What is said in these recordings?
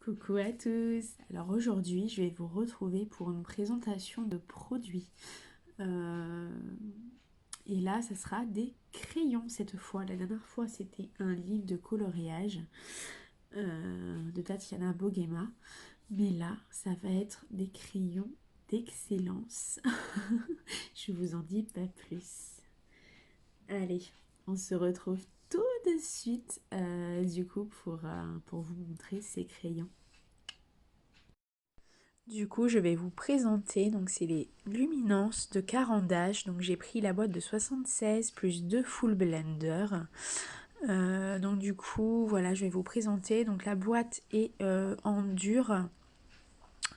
Coucou à tous. Alors aujourd'hui, je vais vous retrouver pour une présentation de produits. Euh, et là, ça sera des crayons cette fois. La dernière fois, c'était un livre de coloriage de Tatiana Bogema. Mais là, ça va être des crayons d'excellence. Je vous en dis pas plus. Allez, on se retrouve tout de suite du coup pour vous montrer ces crayons. Du coup, je vais vous présenter, donc c'est les Luminance de Caran-d'Ache. Donc j'ai pris la boîte de 76 plus 2 full blender. Donc du coup, voilà, je vais vous présenter. Donc la boîte est en dur.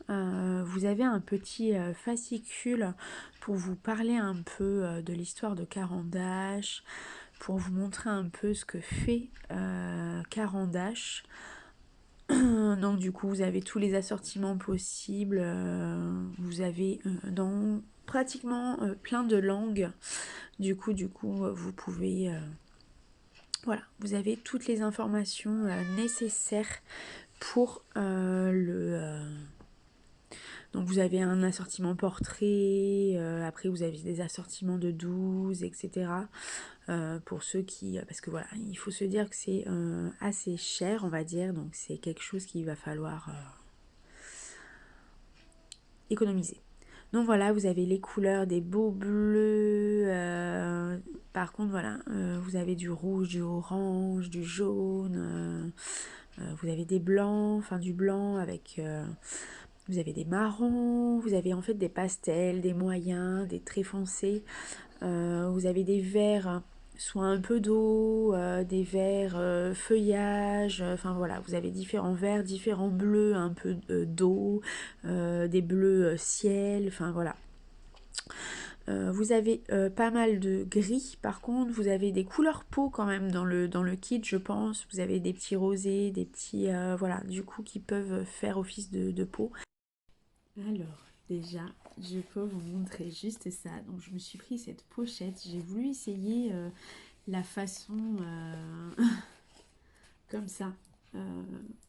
Vous avez un petit fascicule pour vous parler un peu de l'histoire de Caran-d'Ache, pour vous montrer un peu ce que fait Caran-d'Ache. Donc du coup vous avez tous les assortiments possibles, vous avez dans pratiquement plein de langues, du coup vous pouvez, voilà, vous avez toutes les informations nécessaires pour donc vous avez un assortiment portrait, après vous avez des assortiments de 12, etc. Pour ceux qui... Parce que voilà, il faut se dire que c'est assez cher, on va dire, donc c'est quelque chose qu'il va falloir économiser. Donc voilà, vous avez les couleurs des beaux bleus. Par contre, voilà, vous avez du rouge, du orange, du jaune. Vous avez des blancs, enfin du blanc avec... vous avez des marrons, vous avez en fait des pastels, des moyens, des très foncés. Vous avez des verts, soit un peu d'eau, des verts feuillage, enfin voilà, vous avez différents verts, différents bleus, un peu d'eau, des bleus ciel, enfin voilà. Vous avez pas mal de gris, par contre, vous avez des couleurs peau quand même dans le kit, je pense. Vous avez des petits rosés, des petits, voilà, du coup, qui peuvent faire office de peau. Alors, déjà, je peux vous montrer juste ça. Donc, je me suis pris cette pochette. J'ai voulu essayer la façon comme ça,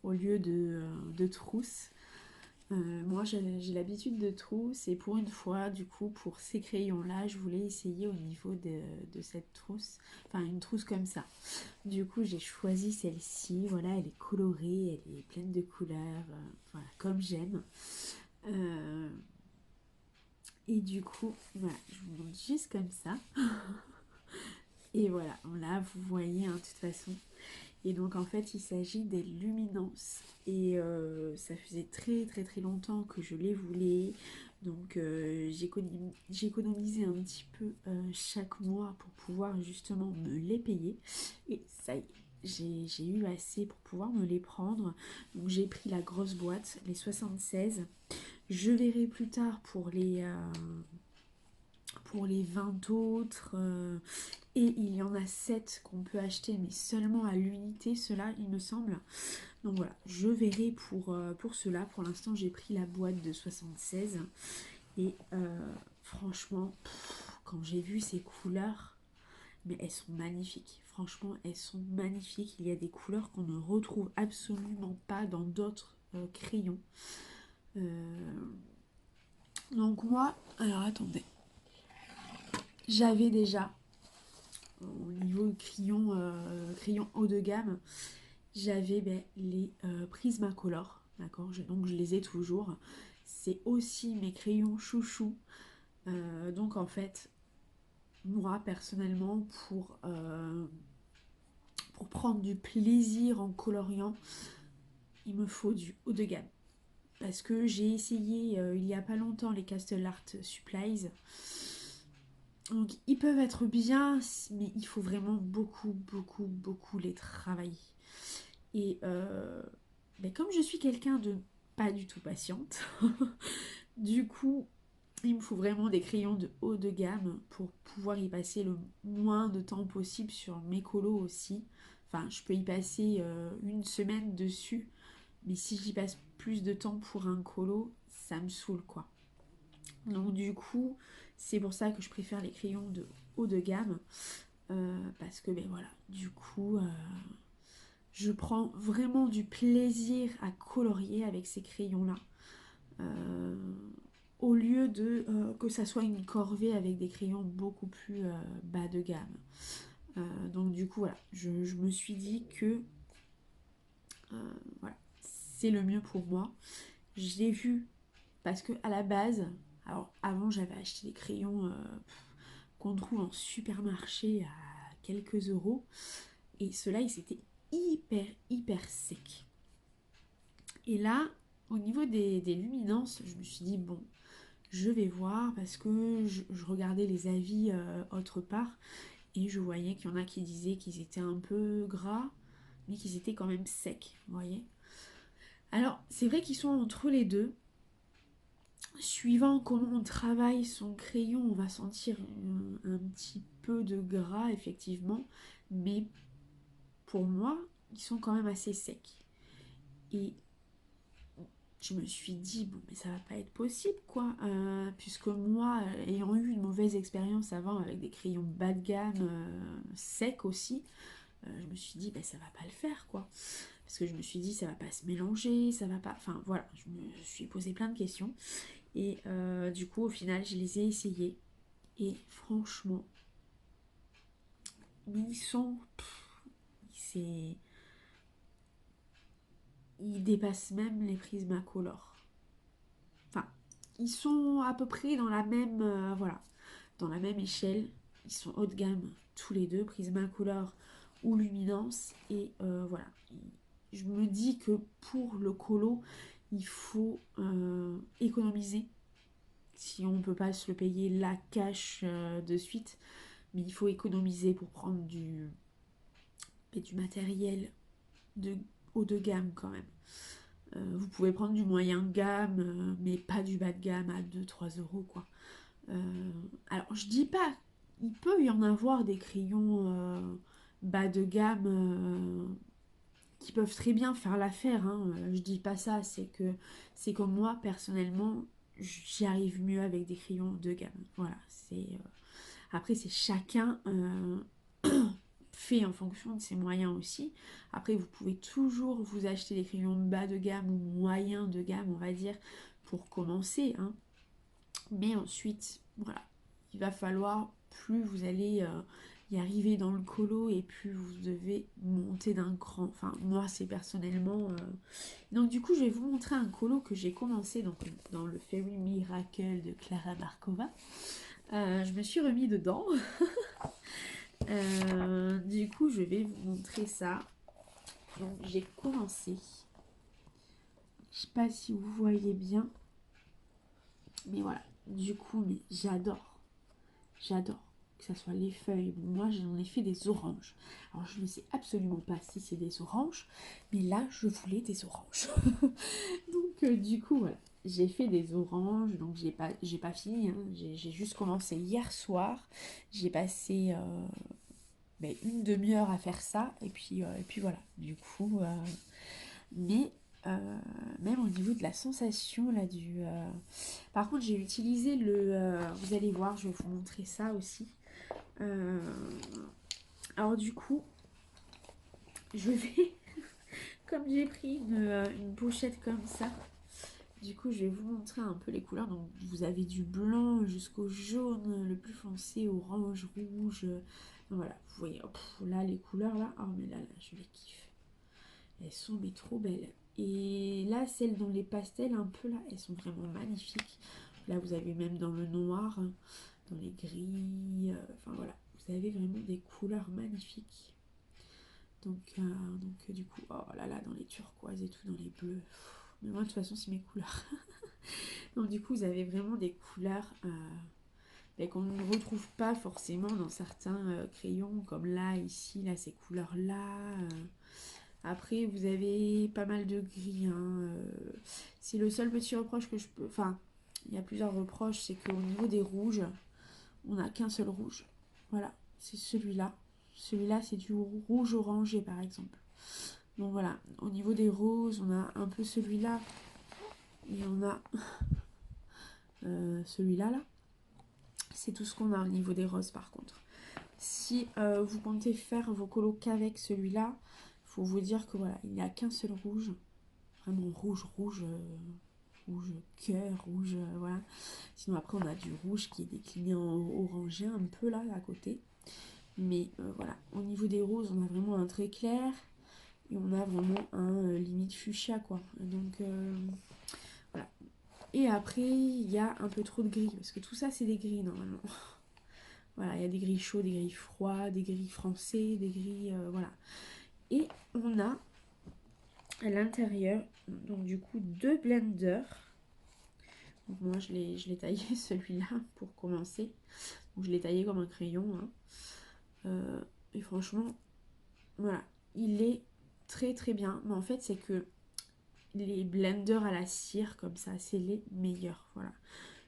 au lieu de trousse. Moi, j'ai l'habitude de trousse et pour une fois, du coup, pour ces crayons-là, je voulais essayer au niveau de cette trousse, enfin une trousse comme ça. Du coup, j'ai choisi celle-ci. Voilà, elle est colorée, elle est pleine de couleurs, voilà, comme j'aime. Euh, et du coup, voilà, je vous montre juste comme ça. Et voilà, là, vous voyez, hein, de toute façon. Et donc, en fait, il s'agit des luminances. Et ça faisait très très très longtemps que je les voulais. Donc, j'ai économisé un petit peu chaque mois pour pouvoir justement me les payer. Et ça y est, j'ai eu assez pour pouvoir me les prendre. Donc, j'ai pris la grosse boîte, les 76. Je verrai plus tard pour les 20 autres. Et il y en a 7 qu'on peut acheter, mais seulement à l'unité, cela, il me semble. Donc voilà, je verrai pour cela. Pour l'instant, j'ai pris la boîte de 76. Et franchement, quand j'ai vu ces couleurs, mais elles sont magnifiques. Franchement, elles sont magnifiques. Il y a des couleurs qu'on ne retrouve absolument pas dans d'autres crayons. Donc moi, alors attendez. J'avais déjà, au niveau crayon haut de gamme, j'avais les Prismacolor, d'accord, donc je les ai toujours. C'est aussi mes crayons chouchou. Donc en fait, moi personnellement, pour prendre du plaisir en coloriant, il me faut du haut de gamme. Parce que j'ai essayé il y a pas longtemps les Castle Art Supplies. Donc ils peuvent être bien, mais il faut vraiment beaucoup, beaucoup, beaucoup les travailler. Et comme je suis quelqu'un de pas du tout patiente, du coup, il me faut vraiment des crayons de haut de gamme pour pouvoir y passer le moins de temps possible sur mes colos aussi. Enfin, je peux y passer une semaine dessus, mais si j'y passe plus de temps pour un colo, ça me saoule quoi. Donc du coup, c'est pour ça que je préfère les crayons de haut de gamme. Parce que ben voilà, du coup, je prends vraiment du plaisir à colorier avec ces crayons-là. Au lieu de que ça soit une corvée avec des crayons beaucoup plus bas de gamme. Donc du coup, voilà, je me suis dit que voilà, c'est le mieux pour moi. Je l'ai vu parce que à la base, alors avant j'avais acheté des crayons qu'on trouve en supermarché à quelques euros. Et ceux-là, ils étaient hyper secs. Et là, au niveau des luminances, je me suis dit, bon, je vais voir parce que je regardais les avis autre part et je voyais qu'il y en a qui disaient qu'ils étaient un peu gras, mais qu'ils étaient quand même secs, vous voyez. Alors, c'est vrai qu'ils sont entre les deux. Suivant comment on travaille son crayon, on va sentir un petit peu de gras, effectivement, mais pour moi, ils sont quand même assez secs. Et je me suis dit, bon, mais ça va pas être possible, quoi. Puisque moi, ayant eu une mauvaise expérience avant avec des crayons bas de gamme, secs aussi, je me suis dit, ben, ça va pas le faire, quoi. Parce que je me suis dit, ça va pas se mélanger, ça va pas. Enfin, voilà, je me suis posé plein de questions. Et du coup, au final, je les ai essayés. Et franchement, ils sont. C'est. Ils dépassent même les Prismacolor. Enfin, ils sont à peu près dans la même. Voilà, dans la même échelle. Ils sont haut de gamme tous les deux, Prismacolor ou Luminance. Et voilà. Je me dis que pour le colo, il faut économiser. Si on ne peut pas se le payer la cash de suite, mais il faut économiser pour prendre du matériel de haut de gamme quand même. Vous pouvez prendre du moyen de gamme, mais pas du bas de gamme à 2-3 € quoi. Alors je dis pas, il peut y en avoir des crayons bas de gamme qui peuvent très bien faire l'affaire. Hein. Je dis pas ça, c'est que moi personnellement j'y arrive mieux avec des crayons de gamme. Voilà, après c'est chacun fait en fonction de ses moyens aussi. Après vous pouvez toujours vous acheter des crayons bas de gamme ou moyen de gamme on va dire pour commencer. Hein. Mais ensuite voilà, il va falloir plus vous allez y arriver dans le colo et plus vous devez monter d'un cran. Enfin moi c'est personnellement. Donc du coup je vais vous montrer un colo que j'ai commencé donc, dans le Fairy Miracle de Clara Markova. Je me suis remis dedans. Du coup, je vais vous montrer ça. Donc, j'ai commencé. Je sais pas si vous voyez bien. Mais voilà. Du coup, mais j'adore. J'adore. Que ça soit les feuilles. Moi, j'en ai fait des oranges. Alors, je ne sais absolument pas si c'est des oranges. Mais là, je voulais des oranges. Donc, du coup, voilà. J'ai fait des oranges. Donc, j'ai pas fini. Hein. J'ai juste commencé hier soir. J'ai passé une demi-heure à faire ça et puis voilà du coup mais même au niveau de la sensation là par contre j'ai utilisé vous allez voir je vais vous montrer ça aussi. Alors du coup je vais comme j'ai pris une pochette comme ça, du coup je vais vous montrer un peu les couleurs. Donc vous avez du blanc jusqu'au jaune le plus foncé, orange, rouge. Donc voilà, vous voyez, là les couleurs là, oh mais là je les kiffe. Elles sont mais trop belles. Et là celles dans les pastels un peu là, elles sont vraiment magnifiques. Là vous avez même dans le noir, dans les gris, enfin voilà, vous avez vraiment des couleurs magnifiques. Donc du coup, oh là là, dans les turquoises et tout, dans les bleus. Mais moi de toute façon c'est mes couleurs. Donc du coup vous avez vraiment des couleurs qu'on ne retrouve pas forcément dans certains crayons comme là, ici, là, ces couleurs-là. Après, vous avez pas mal de gris. Hein. C'est le seul petit reproche que je peux... Enfin, il y a plusieurs reproches, c'est qu'au niveau des rouges, on n'a qu'un seul rouge. Voilà, c'est celui-là. Celui-là, c'est du rouge orangé, par exemple. Donc voilà, au niveau des roses, on a un peu celui-là. Et on a celui-là, là. C'est tout ce qu'on a au niveau des roses, par contre. Si vous comptez faire vos colos qu'avec celui-là, faut vous dire que voilà, il n'y a qu'un seul rouge, vraiment rouge, rouge, rouge cœur, rouge, voilà. Sinon après on a du rouge qui est décliné en orangé un peu là à côté. Mais voilà, au niveau des roses, on a vraiment un très clair et on a vraiment un limite fuchsia quoi. Donc voilà. Et après, il y a un peu trop de gris parce que tout ça c'est des gris normalement. Voilà, il y a des gris chauds, des gris froids, des gris français, des gris voilà. Et on a à l'intérieur donc du coup deux blenders. Donc moi je l'ai taillé celui-là pour commencer. Donc je l'ai taillé comme un crayon. Hein. Et franchement, voilà, il est très très bien. Mais en fait, c'est que les blenders à la cire, comme ça, c'est les meilleurs. Voilà.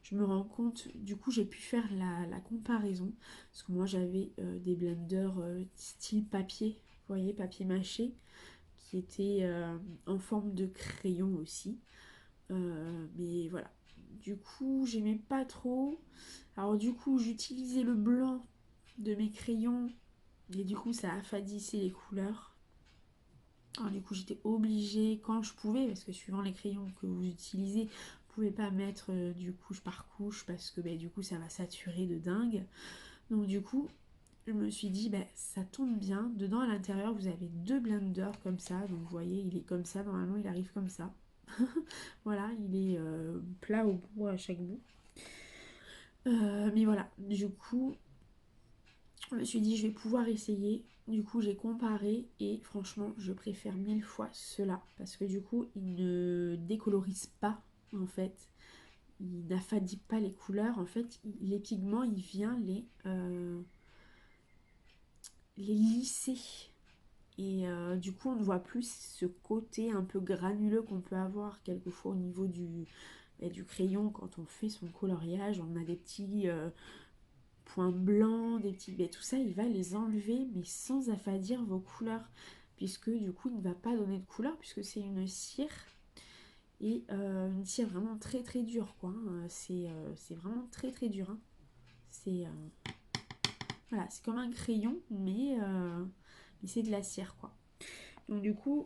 Je me rends compte, du coup, j'ai pu faire la comparaison. Parce que moi, j'avais des blenders style papier, vous voyez, papier mâché, qui étaient en forme de crayon aussi. Mais voilà. Du coup, j'aimais pas trop. Alors, du coup, j'utilisais le blanc de mes crayons. Et du coup, ça affadissait les couleurs. Alors, du coup, j'étais obligée quand je pouvais, parce que suivant les crayons que vous utilisez, vous pouvez pas mettre du couche par couche parce que du coup, ça va saturer de dingue. Donc, du coup, je me suis dit, ça tombe bien. Dedans, à l'intérieur, vous avez deux blenders comme ça. Donc, vous voyez, il est comme ça. Normalement, il arrive comme ça. Voilà, il est plat au bout, à chaque bout. Mais voilà, du coup, je me suis dit, je vais pouvoir essayer. Du coup, j'ai comparé et franchement, je préfère 1000 fois cela. Parce que du coup, il ne décolorise pas, en fait. Il n'affadit pas les couleurs. En fait, les pigments, il vient les lisser. Et du coup, on ne voit plus ce côté un peu granuleux qu'on peut avoir quelquefois au niveau du crayon quand on fait son coloriage. On a des petits points blancs, des petits... tout ça, il va les enlever, mais sans affadir vos couleurs. Puisque du coup, il ne va pas donner de couleur, puisque c'est une cire. Et une cire vraiment très très dure, quoi. C'est vraiment très très dur. Hein. C'est voilà, c'est comme un crayon, mais c'est de la cire, quoi. Donc du coup,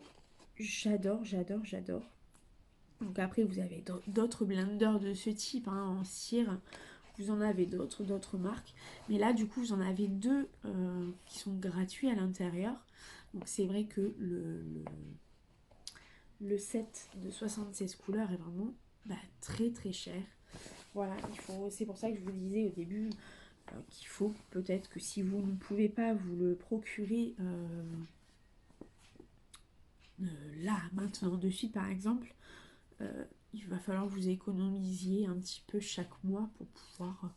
j'adore, j'adore, j'adore. Donc après, vous avez d'autres blenders de ce type, hein, en cire. Vous en avez d'autres marques. Mais là, du coup, vous en avez deux qui sont gratuits à l'intérieur. Donc c'est vrai que le set de 76 couleurs est vraiment très très cher. Voilà, c'est pour ça que je vous disais au début qu'il faut peut-être que si vous ne pouvez pas vous le procurer là, maintenant, de suite par exemple, il va falloir que vous économisiez un petit peu chaque mois pour pouvoir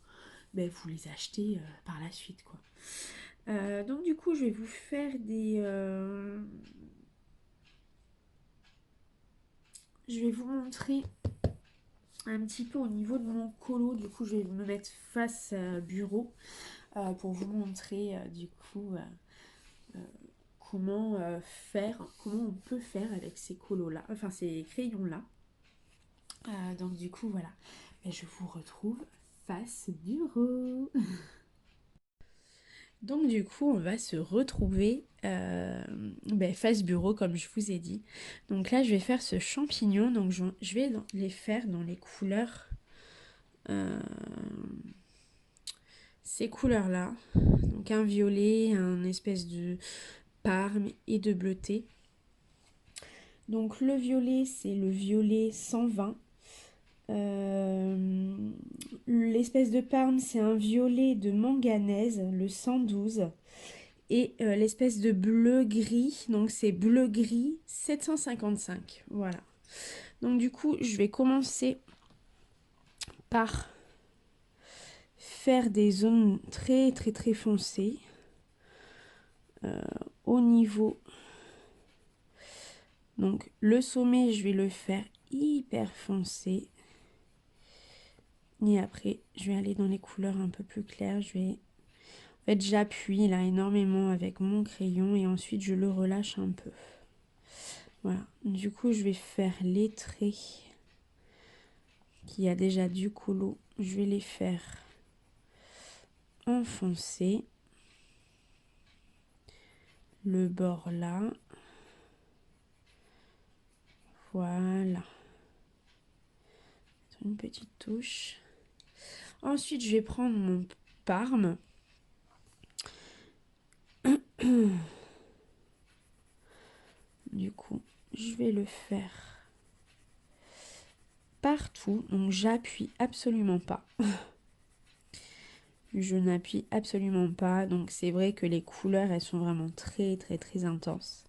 vous les acheter par la suite, quoi. Donc du coup, je vais vous faire je vais vous montrer un petit peu au niveau de mon colo. Du coup, je vais me mettre face bureau pour vous montrer du coup comment on peut faire avec ces colos là, enfin ces crayons là. Donc du coup voilà, je vous retrouve face bureau. Donc du coup on va se retrouver face bureau comme je vous ai dit. Donc là je vais faire ce champignon, donc je vais les faire dans les couleurs, ces couleurs là. Donc un violet, un espèce de parme et de bleuté. Donc le violet c'est le violet 120. L'espèce de parme c'est un violet de manganèse, le 112. Et l'espèce de bleu gris, donc c'est bleu gris 755. Voilà. Donc du coup, je vais commencer par faire des zones très très très foncées au niveau. Donc le sommet, je vais le faire hyper foncé. Et après, je vais aller dans les couleurs un peu plus claires. En fait, j'appuie là énormément avec mon crayon et ensuite je le relâche un peu. Voilà. Du coup, je vais faire les traits qui a déjà du colo. Je vais les faire enfoncer. Le bord là. Voilà. Une petite touche. Ensuite, je vais prendre mon Parme. Du coup, je vais le faire partout. Donc, j'appuie absolument pas. Je n'appuie absolument pas. Donc, c'est vrai que les couleurs, elles sont vraiment très, très, très intenses.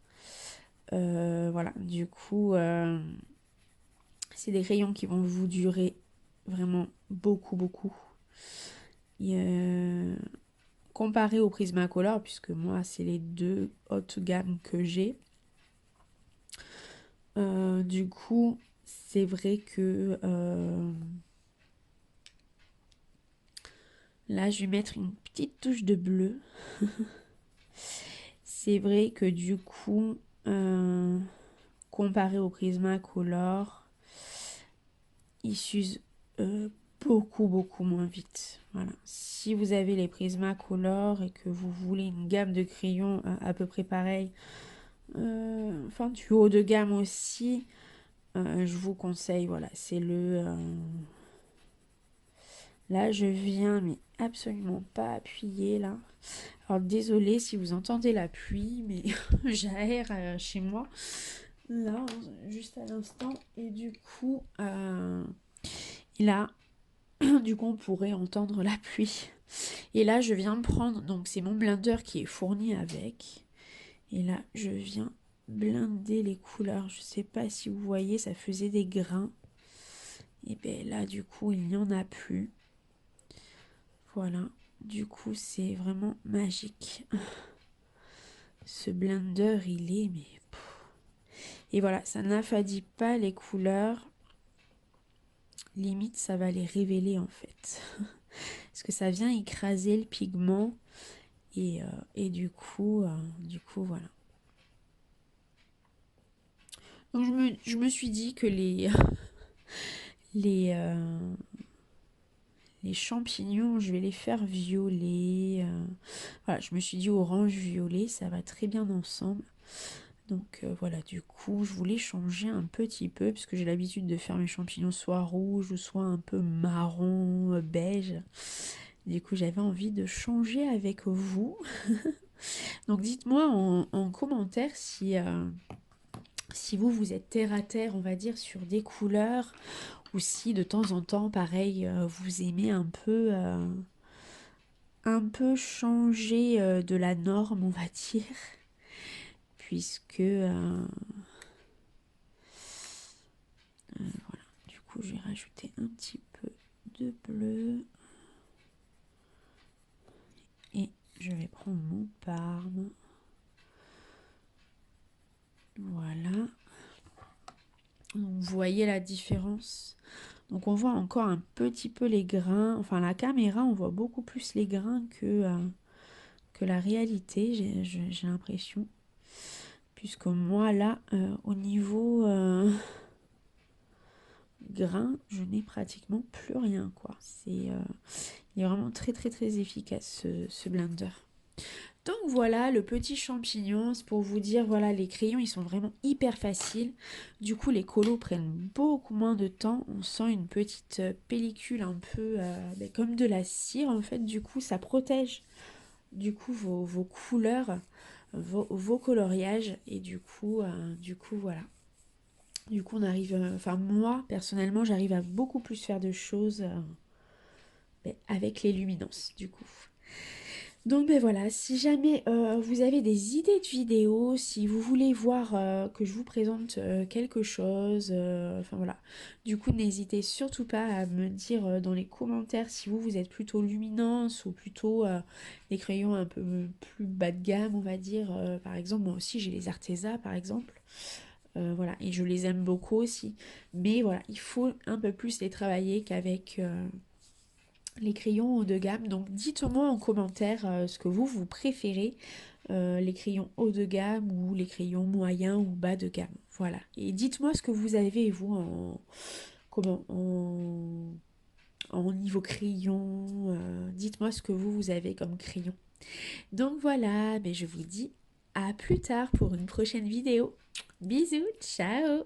Voilà. Du coup, c'est des crayons qui vont vous durer vraiment beaucoup, beaucoup. Comparé au Prismacolor, puisque moi, c'est les deux hautes gammes que j'ai. Du coup, c'est vrai que là, je vais mettre une petite touche de bleu. C'est vrai que du coup, comparé au Prismacolor, il s'use beaucoup, beaucoup moins vite. Voilà. Si vous avez les Prismacolor et que vous voulez une gamme de crayons à peu près pareille, enfin du haut de gamme aussi, je vous conseille, voilà, c'est le... Là, je viens, mais absolument pas appuyer, là. Alors, désolée si vous entendez la pluie, mais j'aère chez moi. Là, juste à l'instant. Et du coup, là, du coup, on pourrait entendre la pluie. Et là, je viens prendre... Donc, c'est mon blender qui est fourni avec. Et là, je viens blinder les couleurs. Je sais pas si vous voyez, ça faisait des grains. Et bien là, du coup, il n'y en a plus. Voilà. Du coup, c'est vraiment magique. Ce blender, il est... mais et voilà, ça n'affadit pas les couleurs. Limite, ça va les révéler en fait. Parce que ça vient écraser le pigment. Et du coup, voilà. Donc je me suis dit que les, les champignons, je vais les faire violet. Voilà, je me suis dit orange-violet, ça va très bien ensemble. Donc voilà, du coup, je voulais changer un petit peu, puisque j'ai l'habitude de faire mes champignons soit rouges, ou soit un peu marron, beige. Du coup, j'avais envie de changer avec vous. Donc dites-moi en commentaire si vous, vous êtes terre à terre, on va dire, sur des couleurs, ou si de temps en temps, pareil, vous aimez un peu changer de la norme, on va dire, puisque voilà, du coup je vais rajouter un petit peu de bleu et je vais prendre mon Parme. Voilà. Donc, vous voyez la différence. Donc on voit encore un petit peu les grains. Enfin la caméra, on voit beaucoup plus les grains que la réalité, j'ai l'impression. Puisque moi là, au niveau grain, je n'ai pratiquement plus rien quoi. Il est vraiment très très très efficace ce blender. Donc voilà le petit champignon, c'est pour vous dire, voilà, les crayons ils sont vraiment hyper faciles. Du coup les colos prennent beaucoup moins de temps. On sent une petite pellicule un peu comme de la cire en fait. Du coup ça protège du coup vos couleurs, vos coloriages. Et du coup voilà. Du coup on arrive, enfin moi personnellement j'arrive à beaucoup plus faire de choses avec les luminances du coup. Donc ben voilà, si jamais vous avez des idées de vidéos, si vous voulez voir que je vous présente quelque chose, enfin voilà. Du coup, n'hésitez surtout pas à me dire dans les commentaires si vous êtes plutôt luminance ou plutôt des crayons un peu plus bas de gamme, on va dire. Par exemple, moi aussi j'ai les Arteza par exemple. Voilà, et je les aime beaucoup aussi. Mais voilà, il faut un peu plus les travailler qu'avec les crayons haut de gamme. Donc dites-moi en commentaire ce que vous préférez, les crayons haut de gamme ou les crayons moyens ou bas de gamme. Voilà. Et dites-moi ce que vous avez vous en niveau crayon. Dites-moi ce que vous avez comme crayon. Donc voilà, mais je vous dis à plus tard pour une prochaine vidéo. Bisous, ciao!